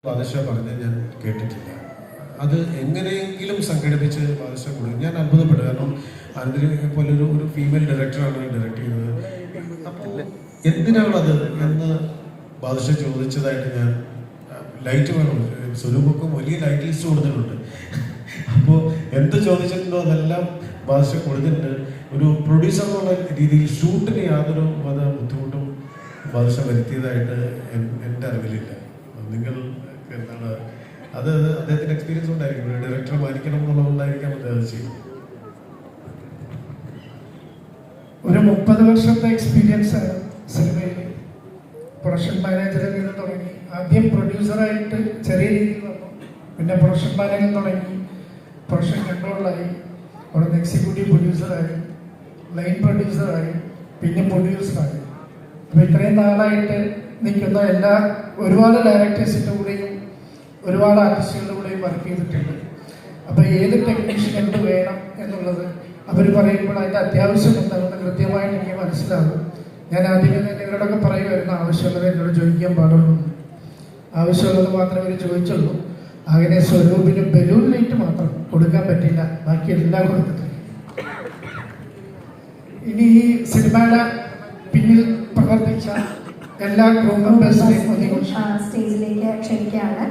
ബാദുഷാ പറഞ്ഞ് ഞാൻ കേട്ടിട്ടില്ല. അത് എങ്ങനെയെങ്കിലും സംഘടിപ്പിച്ച് ബാദുഷാ കൊടുക്കും. ഞാൻ അത്ഭുതപ്പെട്ടു. കാരണം അതിന് പോലെ ഒരു ഫീമെയിൽ ഡയറക്ടറാണ് ഡയറക്റ്റ് ചെയ്തത്. അപ്പോൾ എന്തിനാണത് എന്ന് ബാദുഷാ ചോദിച്ചതായിട്ട് ഞാൻ ലൈറ്റ് വേണം. സ്വരൂപക്കും വലിയ ലൈറ്റ് ലിസ്റ്റ് കൊടുത്തിട്ടുണ്ട്. അപ്പോൾ എന്ത് ചോദിച്ചിട്ടുണ്ടോ അതെല്ലാം ബാദുഷാ കൊടുത്തിട്ടുണ്ട്. ഒരു പ്രൊഡ്യൂസർ എന്നുള്ള രീതിയിൽ ഷൂട്ടിന് യാതൊരു ബുദ്ധിമുട്ടും ബാദുഷാ വരുത്തിയതായിട്ട് എൻ്റെ അറിവിലില്ല. നിങ്ങൾ എന്താണ് അത് അദ്ദേഹത്തിന്റെ എക്സ്പീരിയൻസ് ഉണ്ടായിരിക്കും. ഡയറക്ടറെ മാനിക്കണം എന്നുള്ളതുകൊണ്ടായിരിക്കാം അദ്ദേഹം ചെയ്യുന്നത്. ഒരു 30 വർഷത്തെ എക്സ്പീരിയൻസ് സിനിമയിൽ പ്രൊഡക്ഷൻ മാനേജറിൽ നിന്ന് തുടങ്ങി. ആദ്യം പ്രൊഡ്യൂസറായിട്ട് ചെറിയ രീതിയിൽ വന്നു, പിന്നെ പ്രൊഡക്ഷൻ മാനേജർ തുടങ്ങി, പ്രൊഡക്ഷൻ കൺട്രോളായി, അവിടെ നിന്ന് എക്സിക്യൂട്ടീവ് പ്രൊഡ്യൂസറായി, ലൈൻ പ്രൊഡ്യൂസറായി, പിന്നെ പ്രൊഡ്യൂസറായി. അപ്പോൾ ഇത്രയും നാളായിട്ട് നിൽക്കുന്ന ഒരുപാട് ഡയറക്ടേഴ്സിൻ്റെ കൂടെയും ഒരുപാട് ആർട്ടിസ്റ്റുകളുടെ കൂടെയും വർക്ക് ചെയ്തിട്ടുണ്ട്. അപ്പോൾ ഏത് ടെക്നീഷ്യൻ എന്ത് വേണം എന്നുള്ളത് അവർ പറയുമ്പോൾ അതിൻ്റെ അത്യാവശ്യം എന്താണെന്ന് കൃത്യമായിട്ട് എനിക്ക് മനസ്സിലാകും. ഞാൻ ആദ്യമേ തന്നെ ഇവരോടൊക്കെ പറയുമായിരുന്നു ആവശ്യമുള്ളത് എന്നോട് ചോദിക്കാൻ പാടുള്ളൂ. ആവശ്യമുള്ളത് മാത്രമേ ഇവർ ചോദിച്ചുള്ളൂ. അങ്ങനെ സ്വരൂപിന് ബലൂൺ ലൈറ്റ് മാത്രം കൊടുക്കാൻ പറ്റില്ല, ബാക്കി എല്ലാം കൊടുത്തിട്ടുണ്ട്. ഇനി ഈ സിനിമയുടെ പിന്നിൽ പ്രവർത്തിച്ച എല്ലാ ക്രൂ മെമ്പേഴ്സിനെയും സ്റ്റേജിലേക്ക് ക്ഷണിക്കുകയാണ്.